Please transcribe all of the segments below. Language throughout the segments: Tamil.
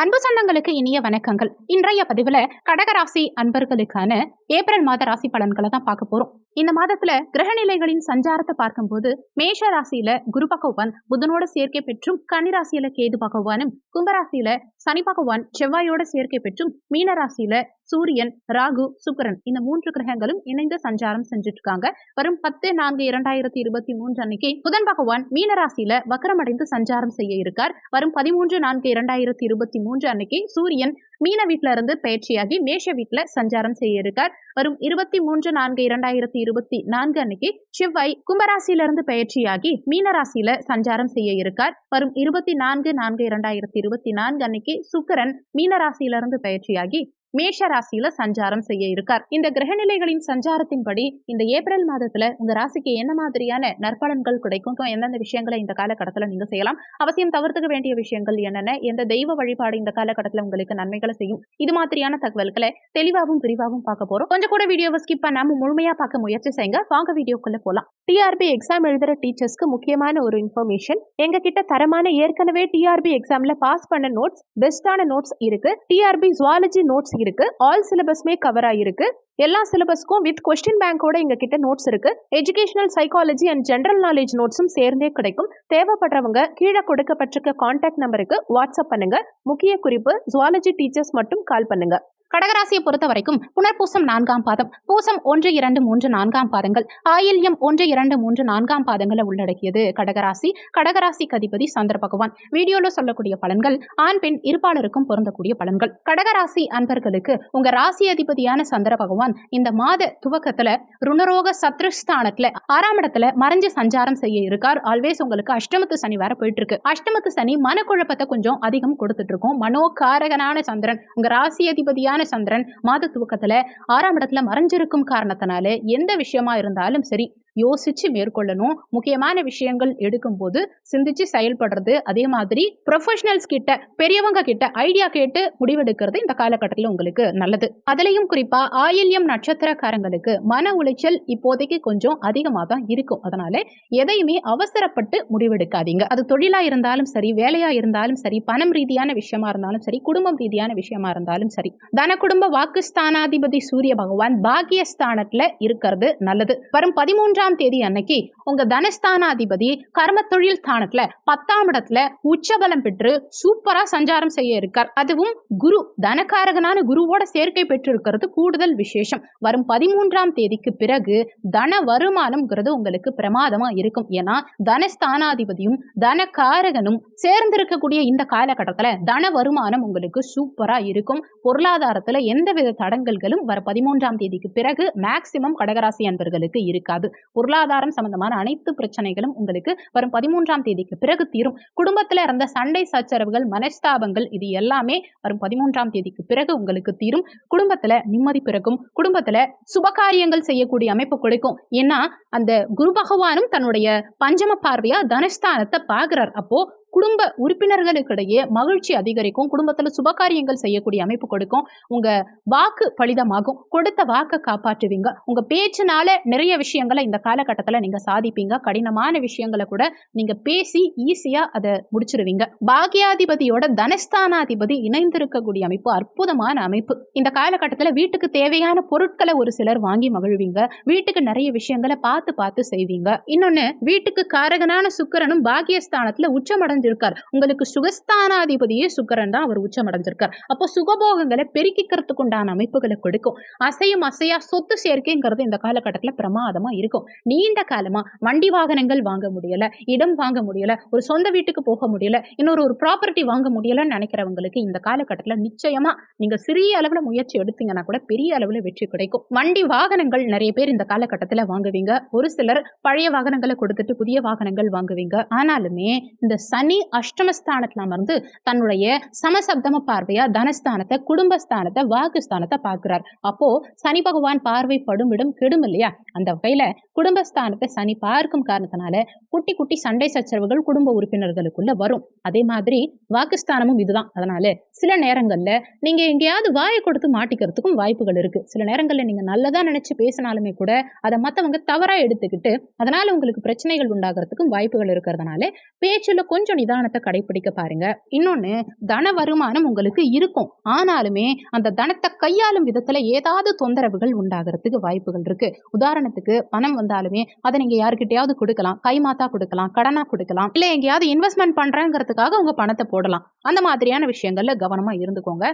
அன்பு சொந்தங்களுக்கு இனிய வணக்கங்கள். இன்றைய பதிவுல கடகராசி அன்பர்களுக்கான ஏப்ரல் மாத ராசி பலன்களை தான் பார்க்க போறோம். இந்த மாதத்துல கிரகநிலைகளின் சஞ்சாரத்தை பார்க்கும்போது மேஷ ராசியில குரு பகவான் புதனோட சேர்க்கை பெற்றும், கன்னிராசியில கேது பகவானும், கும்பராசியில சனி பகவான் செவ்வாயோட சேர்க்கை பெற்றும், மீன ராசியில சூரியன், ராகு, சுக்கிரன் இந்த 3 கிரகங்களும் இணைந்து சஞ்சாரம் செஞ்சுட்டு இருக்காங்க. வரும் 10/4/2023 அன்னைக்கு புதன் பகவான் மீன ராசியில வக்ரமடைந்து சஞ்சாரம் செய்ய இருக்கார். வரும் 13/4/2023 அன்னைக்கு சூரியன் மீன வீட்டுல இருந்து பயிற்சியாகி மேஷ வீட்டுல சஞ்சாரம் செய்ய இருக்கார். வரும் 23/4/2024 அன்னைக்கு செவ்வாய் கும்பராசியிலிருந்து பயிற்சியாகி மீன ராசியில சஞ்சாரம் செய்ய இருக்கார். வரும் 24/4/2024 அன்னைக்கு சுக்கிரன் மீன ராசியிலிருந்து பயிற்சியாகி மேஷ ராசியில சஞ்சாரம் செய்ய இருக்கார். இந்த கிரகநிலைகளின் சஞ்சாரத்தின்படி இந்த ஏப்ரல் மாதத்துல உங்க ராசிக்கு என்ன மாதிரியான நற்பலன்கள் கிடைக்கும், எந்தெந்த விஷயங்களை இந்த காலகட்டத்துல நீங்க செய்யலாம், அவசியம் தவிர்த்துக்க வேண்டிய விஷயங்கள் என்னென்ன, எந்த தெய்வ வழிபாடு இந்த காலகட்டத்துல உங்களுக்கு நன்மைகளை செய்யும், இது மாதிரியான தகவல்களை தெளிவாகவும் விரிவாகவும் பார்க்க போறோம். கொஞ்சம் கூட வீடியோவை ஸ்கிப் பண்ணாம முழுமையா பார்க்க முயற்சி செய்யுங்க. வாங்க வீடியோக்குள்ள போலாம். டிஆர்பி எக்ஸாம் எழுதுற டீச்சர்ஸ்க்கு முக்கியமான ஒரு இன்ஃபர்மேஷன். எங்க கிட்ட தரமான ஏற்கனவே டிஆர்பி எக்ஸாம்ல பாஸ் பண்ண நோட்ஸ், பெஸ்டான நோட்ஸ் இருக்கு. டிஆர்பி ஜுவாலஜி நோட்ஸ் இருக்கு. ஆல் சிலபஸ்மே கவர் ஆயிருக்கு. எல்லா சிலபஸ்க்கும் வித் கொஸ்டின் பேங்கோட எங்க கிட்ட நோட்ஸ் இருக்கு. Educational psychology and general knowledge நோட்ஸும் சேர்ந்தே கிடைக்கும். தேவைப்படுறவங்க கீழே கொடுக்கப்பட்டிருக்க கான்டாக்ட் நம்பருக்கு வாட்ஸ்அப் பண்ணுங்க. முக்கிய குறிப்பு, ஜுவாலஜி டீச்சர்ஸ் மட்டும் கால் பண்ணுங்க. கடகராசியை பொறுத்த வரைக்கும் புனர்பூசம் 4ஆம் பாதம், பூசம் 1, 2, 3, 4ஆம் பாதங்கள், ஆயில்யம் 1, 2, 3, 4ஆம் பாதங்களை உள்ளடக்கியது கடகராசி. கடகராசிக்கு அதிபதி சந்திர பகவான். வீடியோல சொல்லக்கூடிய பலன்கள் ஆண் பெண் இருப்பாளருக்கும் பொருந்தக்கூடிய பலன்கள். கடகராசி அன்பர்களுக்கு உங்க ராசி அதிபதியான சந்திர பகவான் இந்த மாத துவக்கத்துல ருணரோக சத்ருஸ்தானத்துல 6ஆம் இடத்துல மறைஞ்சு சஞ்சாரம் செய்ய இருக்கார். ஆல்வேஸ் உங்களுக்கு அஷ்டமத்து சனி வேற போயிட்டு இருக்கு. அஷ்டமத்து சனி மனக்குழப்பத்தை கொஞ்சம் அதிகம் கொடுத்துட்டு இருக்கும். மனோகாரகனான சந்திரன், உங்க ராசி அதிபதியான சந்திரன் மாத துவக்கத்துல 6ஆம் இடத்துல மறைஞ்சிருக்கும் காரணத்தினால எந்த விஷயமா இருந்தாலும் சரி யோசிச்சு மேற்கொள்ளணும். முக்கியமான விஷயங்கள் எடுக்கும் போது சிந்திச்சு செயல்படுறது, அதே மாதிரி ப்ரொஃபஷனல்ஸ் கிட்ட, பெரியவங்க கிட்ட ஐடியா கேட்டு முடிவெடுக்கிறது இந்த காலகட்டத்தில் உங்களுக்கு நல்லது. அதுலயும் குறிப்பா ஆயில்யம் நட்சத்திரக்காரங்களுக்கு மன உளைச்சல் இப்போதைக்கு கொஞ்சம் அதிகமாக தான் இருக்கும். அதனால எதையுமே அவசரப்பட்டு முடிவெடுக்காதீங்க. அது தொழிலா இருந்தாலும் சரி, வேலையா இருந்தாலும் சரி, பணம் ரீதியான விஷயமா இருந்தாலும் சரி, குடும்பம் ரீதியான விஷயமா இருந்தாலும் சரி. தன குடும்ப வாக்குஸ்தானாதிபதி சூரிய பகவான் பாக்கியஸ்தானத்துல இருக்கிறது நல்லது. வரும் 13ஆம் தேதி அன்னைக்கு உங்க தனஸ்தானாதிபதி கர்ம தொழில் ஸ்தானத்துல 10ஆம் இடத்துல உச்சபலம் பெற்று சூப்பரா சஞ்சாரம் செய்ய இருக்கார். அதுவும் குரு, தனகாரகனான குருவோட சேர்க்கை பெற்று இருக்கிறது கூடுதல் விசேஷம். வரும் 13ஆம் தேதிக்கு பிறகு தன வருமானம்ங்கிறது உங்களுக்கு பிரமாதமா இருக்கும். ஏன்னா தனஸ்தானாதிபதியும் தனகாரகனும் சேர்ந்திருக்கக்கூடிய இந்த காலகட்டத்துல தன வருமானம் உங்களுக்கு சூப்பரா இருக்கும். பொருளாதாரத்துல எந்தவித தடங்கல்களும் வர 13ஆம் தேதிக்கு பிறகு மேக்சிமம் கடகராசி அன்பர்களுக்கு இருக்காது. பொருளாதாரம் சம்பந்தமான அனைத்து பிரச்சனைகளும் உங்களுக்கு வரும் 13ஆம் தேதிக்கு பிறகு தீரும். குடும்பத்துல இருந்த சண்டை சச்சரவுகள், மனஸ்தாபங்கள் இது எல்லாமே வரும் 13ஆம் தேதிக்கு பிறகு உங்களுக்கு தீரும். குடும்பத்துல நிம்மதி பிறக்கும். குடும்பத்துல சுபகாரியங்கள் செய்யக்கூடிய அமைப்பு கொடுக்கும். ஏன்னா அந்த குரு பகவானும் தன்னுடைய பஞ்சம பார்வையா தனஸ்தானத்தை பார்க்கிறார். அப்போ குடும்ப உறுப்பினர்களுக்கிடையே மகிழ்ச்சி அதிகரிக்கும். குடும்பத்துல சுபகாரியங்கள் செய்யக்கூடிய அமைப்பு கொடுக்கும். உங்க வாக்கு பலிதமாகும். கொடுத்த வாக்கை காப்பாற்றுவீங்க. உங்க பேச்சினால நிறைய விஷயங்களை இந்த காலகட்டத்துல நீங்க சாதிப்பீங்க. கடினமான விஷயங்களை கூட நீங்க பேசி ஈஸியா அதை முடிச்சிருவீங்க. பாக்கியாதிபதியோட தனஸ்தானாதிபதி இணைந்திருக்கக்கூடிய அமைப்பு அற்புதமான அமைப்பு. இந்த காலகட்டத்துல வீட்டுக்கு தேவையான பொருட்களை ஒரு சிலர் வாங்கி மகிழ்வீங்க. வீட்டுக்கு நிறைய விஷயங்களை பார்த்து செய்வீங்க. இன்னொன்னு, வீட்டுக்கு காரகனான சுக்கிரனும் பாக்கியஸ்தானத்துல உச்சமடைஞ்சு இருக்கார். உங்களுக்கு சுகஸ்தானாதிபதியே சுக்கிரன் தான், அவர் உச்சமடைஞ்சிருக்கார். அப்போ சுகபோகங்களை பெருக்கிக்கிறதுக்கு உண்டான அமைப்புகளை கொடுக்கும். அசையும் அசையா சொத்து சேர்க்கைங்கிறது இந்த காலகட்டத்துல பிரமாதமா இருக்கும். நீண்ட காலமா வண்டி வாகனங்கள் வாங்க முடியல, இடம் வாங்க முடியல, ஒரு சொந்த வீட்டுக்கு போக முடியல, இன்னொரு ப்ராப்பர்ட்டி வாங்க முடியலன்னு நினைக்கிறவங்களுக்கு இந்த காலகட்டத்துல நிச்சயமா நீங்க சிறிய அளவுல முயற்சி எடுத்தீங்கன்னா கூட பெரிய அளவுல வெற்றி கிடைக்கும். வண்டி வாகனங்கள் நிறைய பேர் இந்த காலகட்டத்துல வாங்குவீங்க. ஒரு சிலர் பழைய வாகனங்களை கொடுத்துட்டு புதிய வாகனங்கள் வாங்குவீங்க. ஆனாலுமே இந்த சனி அஷ்டமஸ்தானத்துல அமர்ந்து தன்னுடைய சமசப்தம பார்வையா தனஸ்தானத்தை, குடும்பஸ்தானத்தை, வாக்குஸ்தானத்தை பார்க்கிறார். அப்போ சனி பகவான் பார்வை படும் இடம் கெடும் இல்லையா? அந்த வகையில குடும்பஸ்தானத்தை சனி பார்க்கும் காரணத்தினால குட்டி குட்டி சண்டை சச்சரவுகள் குடும்ப உறுப்பினர்களுக்குள்ள வரும். அதே மாதிரி வாக்குஸ்தானமும் இதுதான். அதனால சில நேரங்கள்ல நீங்க எங்கேயாவது வாயை கொடுத்து மாட்டிக்கிறதுக்கும் வாய்ப்புகள் இருக்கு. சில நேரங்கள்ல நீங்க நல்லதா நினைச்சு பேசினாலுமே கூட அதை மத்தவங்க தவறா எடுத்துக்கிட்டு அதனால உங்களுக்கு பிரச்சனைகள் உண்டாகிறதுக்கும் வாய்ப்புகள் இருக்கிறதுனால பேச்சுல கொஞ்சம் கொஞ்சம் நிதானத்தை கடைபிடிக்க பாருங்க. இன்னொன்னு, தன வருமானம் உங்களுக்கு இருக்கும். ஆனாலுமே அந்த தனத்தை கையாளும் விதத்துல ஏதாவது தொந்தரவுகள் உண்டாகிறதுக்கு வாய்ப்புகள் இருக்கு. உதாரணத்துக்கு பணம் வந்தாலுமே அதை நீங்க யாருக்கிட்டையாவது கொடுக்கலாம், கைமாத்தா கொடுக்கலாம், கடனா கொடுக்கலாம், இல்ல எங்கேயாவது இன்வெஸ்ட்மெண்ட் பண்றேங்கிறதுக்காக உங்க பணத்தை போடலாம். அந்த மாதிரியான விஷயங்கள்ல கவனமா இருந்துக்கோங்க.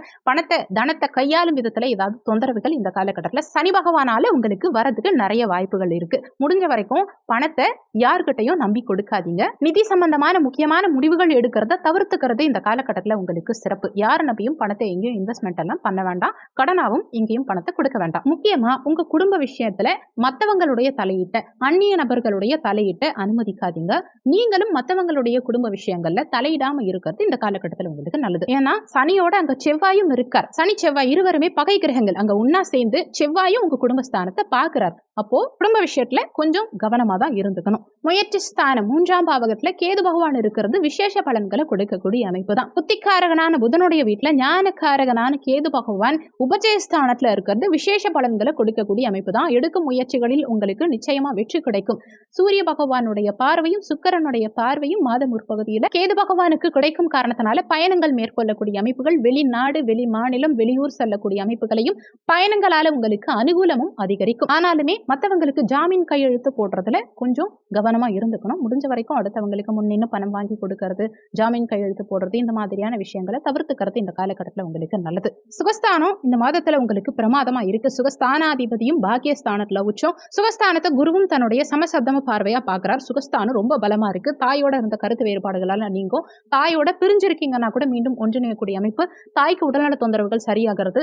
தனத்தை கையாளும் விதத்துல ஏதாவது தொந்தரவுகள் இந்த காலகட்டத்தில் சனி பகவானால உங்களுக்கு வரதுக்கு நிறைய வாய்ப்புகள் இருக்கு. முடிஞ்ச வரைக்கும் பணத்தை யார்கிட்டையும் நம்பி கொடுக்காதீங்க. நிதி சம்பந்தமான முக்கியமான முடிவுகள் எடுக்கிறத தவிர்த்துக்கிறது இந்த காலகட்டத்தில் உங்களுக்கு சிறப்பு. யார் நம்பியும் பணத்தை எங்கேயும் இன்வெஸ்ட்மெண்ட் எல்லாம் பண்ண வேண்டாம். கடனாவும் எங்கேயும் பணத்தை கொடுக்க வேண்டாம். முக்கியமா உங்க குடும்ப விஷயத்துல மத்தவங்களுடைய தலையிட்ட, அந்நிய நபர்களுடைய தலையிட்ட அனுமதிக்காதீங்க. நீங்களும் மத்தவங்களுடைய குடும்ப விஷயங்கள்ல தலையிடாம இருக்கிறது இந்த காலகட்டத்தில் உங்களுக்கு நல்லது. ஏன்னா சனியோட அங்க செவ்வாயும் இருக்கார். சனி செவ்வாய் இருவருமே பகை கிரகங்கள். அங்க ஒன்னா சேர்ந்து செவ்வாயும் உங்க குடும்பஸ்தானத்தை பாக்குறார். அப்போ குடும்ப விஷயத்துல கொஞ்சம் கவனமா தான் இருந்துக்கணும். முயற்சி ஸ்தானம் 3ஆம் பாவகத்துல கேது பகவான் இருக்கிறது விசேஷ பலன்களை கொடுக்கக்கூடிய அமைப்பு தான். புத்திக்காரகனான புதனுடைய வீட்டுல ஞானக்காரகனான கேது பகவான் உபஜயஸ்தானத்துல இருக்கிறது விசேஷ பலன்களை கொடுக்கக்கூடிய அமைப்பு தான். எடுக்கும் முயற்சிகளில் உங்களுக்கு நிச்சயமா வெற்றி கிடைக்கும். சூரிய பகவானுடைய பார்வையும் சுக்கிரனுடைய பார்வையும் மாத முற்பகுதியில கேது பகவானுக்கு கிடைக்கும் காரணத்தினால பயணங்கள் மேற்கொள்ளக்கூடிய அமைப்புகள், வெளிநாடு, வெளி மாநிலம், வெளியூர் செல்லக்கூடிய அமைப்புகளையும் பயணங்களால உங்களுக்கு அனுகூலமும் அதிகரிக்கும். ஆனாலுமே மற்றவங்களுக்கு ஜாமீன் கையெழுத்து போடுறதுல கொஞ்சம் கவனமா இருந்துக்கணும். முடிஞ்ச வரைக்கும் அடுத்தவங்களுக்கு முன்னின்னு பணம் வாங்கி கொடுக்கறது, ஜாமீன் கையெழுத்து போடுறது, இந்த மாதிரியான விஷயங்களை தவிர்த்துக்கிறது இந்த காலகட்டத்தில் உங்களுக்கு நல்லது. சுகஸ்தானம் இந்த மாதத்துல உங்களுக்கு பிரமாதமா இருக்கு. சுகஸ்தானாதிபதியும் பாக்கியஸ்தானத்துல உச்சம். சுகஸ்தானத்தை குருவும் தன்னுடைய சமசப்தம பார்வையா பாக்குறார். சுகஸ்தானம் ரொம்ப பலமா இருக்கு. தாயோட இருந்த கருத்து வேறுபாடுகளால நீங்கும். தாயோட பிரிஞ்சிருக்கீங்கன்னா கூட மீண்டும் ஒன்றிணையக்கூடிய அமைப்பு. தாய்க்கு உடல்நல தொந்தரவுகள் சரியாகிறது.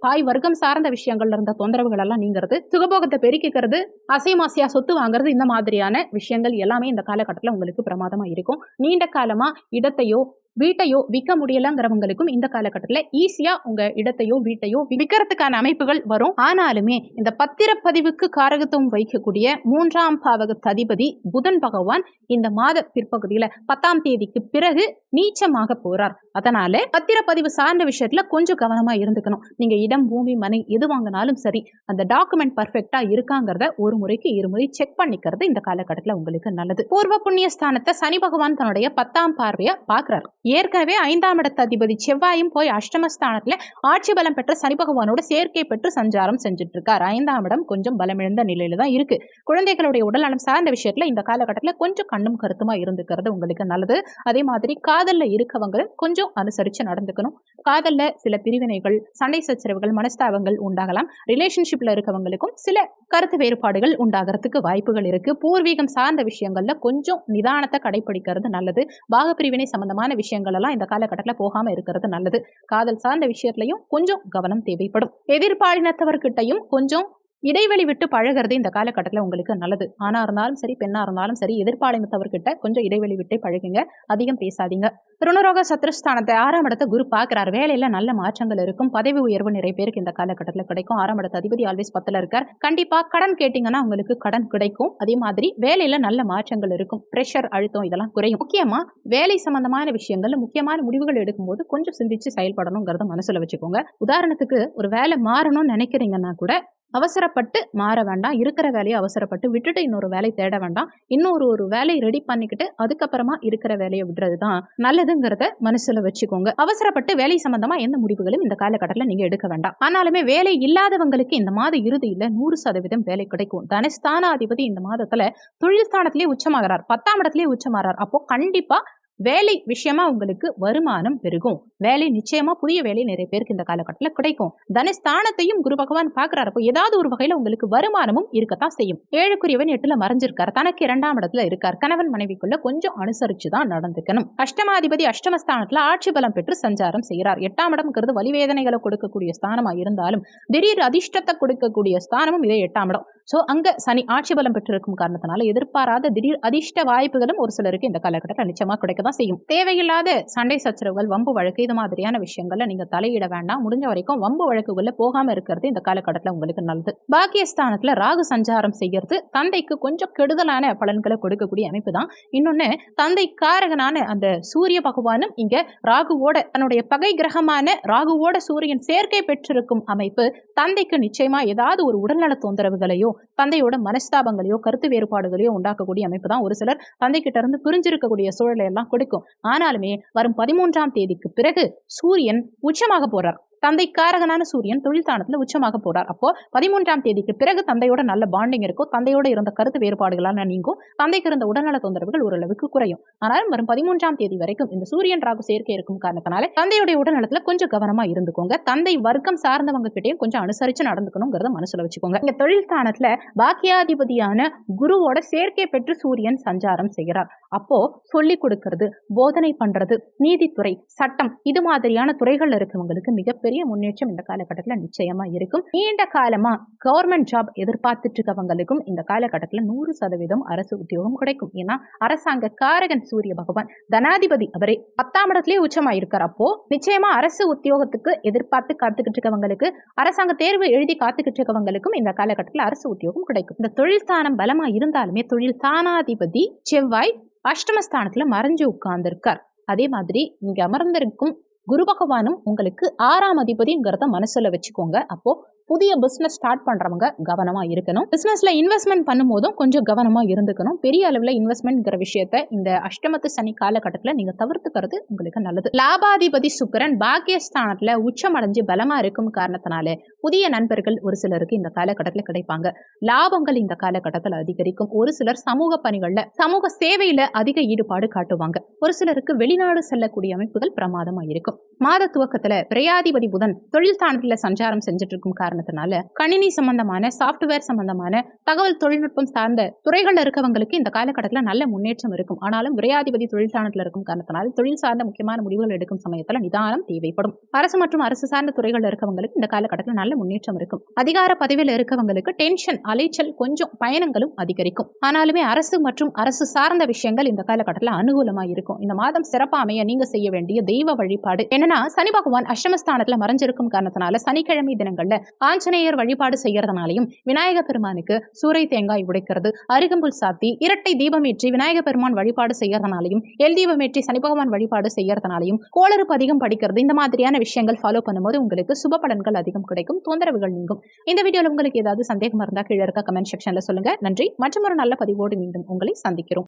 தாய் வர்க்கம் சார்ந்த விஷயங்கள்ல இருந்த தொந்தரவுகள் எல்லாம் நீங்கிறது. சுகபோகத்தை பெருக்கிக்கிறது, அசைமாசியா சொத்து வாங்குறது, இந்த மாதிரியான விஷயங்கள் எல்லாமே இந்த காலகட்டத்தில் உங்களுக்கு பிரமாதமா இருக்கும். நீண்ட காலமா இடத்தையோ வீட்டையோ விற்க முடியலங்கிறவங்களுக்கும் இந்த காலகட்டத்தில் ஈஸியா உங்க இடத்தையோ வீட்டையோ விற்கிறதுக்கான அமைப்புகள் வரும். ஆனாலுமே இந்த பத்திரப்பதிவுக்கு காரகத்துவம் வைக்கக்கூடிய 3ஆம் பாவகத்து அதிபதி புதன் பகவான் இந்த மாத பிற்பகுதியில 10ஆம் தேதிக்கு பிறகு நீச்சமாக போறார். அதனால பத்திரப்பதிவு சார்ந்த விஷயத்துல கொஞ்சம் கவனமா இருந்துக்கணும். நீங்க இடம், பூமி, மனை எது வாங்கினாலும் சரி, அந்த டாக்குமெண்ட் பர்ஃபெக்டா இருக்காங்கிறத ஒரு முறைக்கு இருமுறை செக் பண்ணிக்கிறது இந்த காலகட்டத்தில் உங்களுக்கு நல்லது. பூர்வ புண்ணிய ஸ்தானத்தை சனி பகவான் தன்னுடைய 10ஆம் பார்வையா பாக்குறாரு. ஏற்கனவே 5ஆம் இடத்து அதிபதி செவ்வாயும் போய் அஷ்டமஸ்தானத்துல ஆட்சி பலம் பெற்ற சனி பகவானோட சேர்க்கை பெற்று சஞ்சாரம் செஞ்சுட்டு இருக்கார். 5ஆம் இடம் கொஞ்சம் பலமிழந்த நிலையில தான் இருக்கு. குழந்தைகளுடைய உடல்நலம் சார்ந்த விஷயத்துல இந்த காலகட்டத்தில் கொஞ்சம் கண்ணும் கருத்துமா இருந்துக்கிறது உங்களுக்கு நல்லது. அதே மாதிரி காதல்ல இருக்கவங்களும் கொஞ்சம் அனுசரிச்சு நடந்துக்கணும். காதல்ல சில பிரிவினைகள், சண்டை சச்சரவுகள், மனஸ்தாபங்கள் உண்டாகலாம். ரிலேஷன்ஷிப்ல இருக்கவங்களுக்கும் சில கருத்து வேறுபாடுகள் உண்டாகிறதுக்கு வாய்ப்புகள் இருக்கு. பூர்வீகம் சார்ந்த விஷயங்கள்ல கொஞ்சம் நிதானத்தை கடைபிடிக்கிறது நல்லது. பாகப்பிரிவினை சம்பந்தமான விஷயங்கள் எல்லாம் இந்த காலகட்டத்தில் போகாம இருக்கிறது நல்லது. காதல் சார்ந்த விஷயத்திலையும் கொஞ்சம் கவனம் தேவைப்படும். எதிர்பாலினத்தவர்கிட்டையும் கொஞ்சம் இடைவெளி விட்டு பழகிறது இந்த காலகட்டத்தில் உங்களுக்கு நல்லது. ஆணா இருந்தாலும் சரி, பெண்ணா இருந்தாலும் சரி, எதிர்பாலினத்தவர்கிட்ட கொஞ்சம் இடைவெளி விட்டு பழகுங்க. அதிகம் பேசாதீங்க. ருணரோக சத்ருஸ்தானத்தை 6ஆம் இடத்தை குரு பார்க்கிறார். வேலையில நல்ல மாற்றங்கள் இருக்கும். பதவி உயர்வு நிறைய பேருக்கு இந்த காலகட்டத்தில் கிடைக்கும். 6ஆம் இடத்து அதிபதி ஆல்வேஸ் 10ல இருக்கார். கண்டிப்பா கடன் கேட்டீங்கன்னா உங்களுக்கு கடன் கிடைக்கும். அதே மாதிரி வேலையில நல்ல மாற்றங்கள் இருக்கும். பிரஷர், அழுத்தம் இதெல்லாம் குறையும். முக்கியமா வேலை சம்பந்தமான விஷயங்கள்ல முக்கியமான முடிவுகள் எடுக்கும்போது கொஞ்சம் சிந்திச்சு செயல்படணுங்கிறத மனசுல வச்சுக்கோங்க. உதாரணத்துக்கு ஒரு வேலை மாறணும்னு நினைக்கிறீங்கன்னா கூட அவசரப்பட்டு மாற வேண்டாம். இருக்கிற வேலையை அவசரப்பட்டு விட்டுட்டு இன்னொரு வேலை தேட வேண்டாம். இன்னொரு வேலை ரெடி பண்ணிக்கிட்டு அதுக்கப்புறமா இருக்கிற வேலையை விடுறது தான் நல்லதுங்கிறத மனசுல வச்சுக்கோங்க. அவசரப்பட்டு வேலை சம்பந்தமா எந்த முடிவுகளும் இந்த காலகட்டத்தில் நீங்க எடுக்க வேண்டாம். ஆனாலுமே வேலை இல்லாதவங்களுக்கு இந்த மாத இறுதியில 100% வேலை கிடைக்கும். தனஸ்தானாதிபதி இந்த மாதத்துல தொழில் ஸ்தானத்திலேயே உச்சமாகிறார். 10ஆம் இடத்திலேயே உச்சமாகிறார். அப்போ கண்டிப்பா வேலை விஷயமா உங்களுக்கு வருமானம் பெருகும். வேலை நிச்சயமா புதிய வேலை நிறைய பேருக்கு இந்த காலகட்டத்தில் கிடைக்கும். தனஸ்தானத்தையும் குரு பகவான் பார்க்கிறார். அப்போ ஏதாவது ஒரு வகையில உங்களுக்கு வருமானமும் இருக்கத்தான் செய்யும். 7க்குரியவன் 8ல மறைஞ்சிருக்கார். தனக்கு 2ஆம் இடத்துல இருக்கார். கணவன் மனைவிக்குள்ள கொஞ்சம் அனுசரிச்சுதான் நடந்துக்கணும். அஷ்டமாதிபதி அஷ்டமஸ்தானத்துல ஆட்சி பலம் பெற்று சஞ்சாரம் செய்கிறார். 8ஆம் இடம்ங்கிறது வலிவேதனைகளை கொடுக்கக்கூடிய ஸ்தானமா இருந்தாலும் திடீர் அதிர்ஷ்டத்தை கொடுக்கக்கூடிய ஸ்தானமும் இதே 8ஆம் இடம். சோ அங்க சனி ஆட்சி பலம் பெற்றிருக்கும் காரணத்தினால எதிர்பாராத திடீர் அதிர்ஷ்ட வாய்ப்புகளும் ஒரு சிலருக்கு இந்த காலகட்டத்தில் நிச்சயமா கிடைக்கதான் செய்யும். தேவையில்லாத சண்டை சச்சரவுகள், வம்பு வழக்கு இது மாதிரியான விஷயங்கள்ல நீங்க தலையிட வேண்டாம். முடிஞ்ச வரைக்கும் வம்பு வழக்குகள்ல போகாம இருக்கிறது இந்த காலகட்டத்தில் உங்களுக்கு நல்லது. பாக்கியஸ்தானத்துல ராகு சஞ்சாரம் செய்யறது தந்தைக்கு கொஞ்சம் கெடுதலான பலன்களை கொடுக்கக்கூடிய அமைப்பு தான். இன்னொன்னு, தந்தை காரகனான அந்த சூரிய பகவானும் இங்க ராகுவோட தன்னுடைய பகை கிரகமான ராகுவோட சூரியன் சேர்க்கை பெற்றிருக்கும் அமைப்பு தந்தைக்கு நிச்சயமா ஏதாவது ஒரு உடல்நல தொந்தரவுகளையோ தந்தையோட மனஸ்தாபங்களையோ கருத்து வேறுபாடுகளையோ உண்டாக்கக்கூடிய அமைப்பு தான். ஒரு சிலர் தந்தை கிட்ட இருந்து பிரிஞ்சிருக்கக்கூடிய சூழலை எல்லாம் கொடுக்கும். ஆனாலுமே வரும் 13ஆம் தேதிக்கு பிறகு சூரியன் உச்சமாக போறார். தந்தை காரகனான சூரியன் தொழில் ஸ்தானத்துல உச்சமாக போறார். அப்போ 13ஆம் தேதிக்கு பிறகு தந்தையோட நல்ல பாண்டிங் இருக்கும். தந்தையோட இருந்த கருத்து வேறுபாடுகளான நீங்கும். தந்தைக்கு இருந்த உடல்நல தொந்தரவுகள் ஓரளவுக்கு குறையும். ஆனாலும் வரும் 13ஆம் தேதி வரைக்கும் இந்த சூரியன் ராகு சேர்க்கை இருக்கும் காரணத்தினால தந்தையுடைய உடல்நலத்துல கொஞ்சம் கவனமா இருந்துக்கோங்க. தந்தை வர்க்கம் சார்ந்தவங்க கிட்டயும் கொஞ்சம் அனுசரிச்சு நடந்துக்கணுங்கிறத மனசுல வச்சுக்கோங்க. இந்த தொழில் ஸ்தானத்துல பாக்கியாதிபதியான குருவோட சேர்க்கை பெற்று சூரியன் சஞ்சாரம் செய்கிறார். அப்போ சொல்லிக் கொடுக்கிறது, போதனை பண்றது, நீதித்துறை, சட்டம் இது மாதிரியான துறைகள்ல இருக்கவங்களுக்கு மிகப்பெரிய முன்னேற்றம் இந்த காலகட்டத்தில் நிச்சயமா இருக்கும். நீண்ட காலமா கவர்மெண்ட் ஜாப் எதிர்பார்த்துட்டு இருக்கவங்களுக்கும் இந்த காலகட்டத்தில் 100% அரசு உத்தியோகம் கிடைக்கும். ஏன்னா அரசாங்க காரகன் சூரிய பகவான் தனாதிபதி அவரே 10ஆம் இடத்திலேயே உச்சமாயிருக்கார். அப்போ நிச்சயமா அரசு உத்தியோகத்துக்கு எதிர்பார்த்து காத்துக்கிட்டு இருக்கவங்களுக்கு, அரசாங்க தேர்வு எழுதி காத்துக்கிட்டு இருக்கவங்களுக்கும் இந்த காலகட்டத்தில் அரசு உத்தியோகம் கிடைக்கும். இந்த தொழில் ஸ்தானம் பலமா இருந்தாலுமே தொழில் ஸ்தானாதிபதி செவ்வாய் அஷ்டமஸ்தானத்துல மறைஞ்சு உட்கார்ந்து இருக்கார். அதே மாதிரி இங்க அமர்ந்திருக்கும் குரு பகவானும் உங்களுக்கு 6ஆம் அதிபதிங்கிறத மனசுல வச்சுக்கோங்க. அப்போ புதிய பிசினஸ் ஸ்டார்ட் பண்றவங்க கவனமா இருக்கணும். பிசினஸ்ல இன்வெஸ்ட்மெண்ட் பண்ணும் போதும் கொஞ்சம் கவனமா இருந்துக்கணும். பெரிய அளவுல இன்வெஸ்ட்மெண்ட்ங்கிற விஷயத்த இந்த அஷ்டமத்து சனி காலகட்டத்துல நீங்க தவிர்த்துக்கிறது உங்களுக்கு நல்லது. லாபாதிபதி சுக்கிரன் பாக்கியஸ்தானத்துல உச்சமடைஞ்சு பலமா இருக்கும் காரணத்தினால புதிய நண்பர்கள் ஒரு சிலருக்கு இந்த காலகட்டத்துல கிடைப்பாங்க. லாபங்கள் இந்த காலகட்டத்தில் அதிகரிக்கும். ஒரு சிலர் சமூக பணிகள்ல, சமூக சேவையில அதிக ஈடுபாடு காட்டுவாங்க. ஒரு சிலருக்கு வெளிநாடு செல்லக்கூடிய அமைப்புகள் பிரமாதமா இருக்கும். மாத துவக்கத்துல விரையாதிபதி புதன் தொழில் ஸ்தானத்துல சஞ்சாரம் செஞ்சுட்டு இருக்கும் காரணத்தினால கணினி சம்பந்தமான, சாப்ட்வேர் சம்பந்தமான, தகவல் தொழில்நுட்பம் சார்ந்த துறைகள்ல இருக்கவங்களுக்கு இந்த காலகட்டத்துல நல்ல முன்னேற்றம் இருக்கும். ஆனாலும் விரையாதிபதி தொழில் ஸ்தானத்துல இருக்கும் காரணத்தினால தொழில் சார்ந்த முக்கியமான முடிவுகள் எடுக்கும் சமயத்துல நிதானம் தேவைப்படும். அரசு மற்றும் அரசு சார்ந்த துறைகள்ல இருக்கவங்களுக்கு இந்த காலகட்டத்துல நல்ல முன்னேற்றம் இருக்கும். அதிகார பதவியில இருக்கவங்களுக்கு டென்ஷன், அலைச்சல், கொஞ்சம் பயணங்களும் அதிகரிக்கும். ஆனாலுமே அரசு மற்றும் அரசு சார்ந்த விஷயங்கள் இந்த காலகட்டத்துல அனுகூலமா இருக்கும். இந்த மாதம் சிறப்பா அமைய நீங்க செய்ய வேண்டிய தெய்வ வழிபாடு என்னன்னா, சனி பகவான் அஷ்டமஸ்தானத்துல மறைஞ்சிருக்கும் காரணத்தினால சனிக்கிழமை தினங்கள்ல ஆஞ்சநேயர் வழிபாடு செய்யறதுனாலையும், விநாயக பெருமானுக்கு சூறை தேங்காய் உடைக்கிறது, அருகம்புல் சாத்தி இரட்டை தீபம் ஏற்றி விநாயக பெருமான் வழிபாடு செய்யறதுனாலையும், எல் தீபம் ஏற்றி சனி பகவான் வழிபாடு செய்யறதுனாலையும், கோளறுப்பு அதிகம் படிக்கிறது, இந்த மாதிரியான விஷயங்கள் ஃபாலோ பண்ணும்போது உங்களுக்கு சுப பலன்கள் அதிகம் கிடைக்கும். தொந்தரவுகள் நீங்கும். இந்த வீடியோல உங்களுக்கு ஏதாவது சந்தேகம் இருந்தா கீழே இருக்க கமெண்ட் செக்ஷன்ல சொல்லுங்க. நன்றி. மற்றும் ஒரு நல்ல பதிவோடு மீண்டும் உங்களை சந்திக்கிறோம்.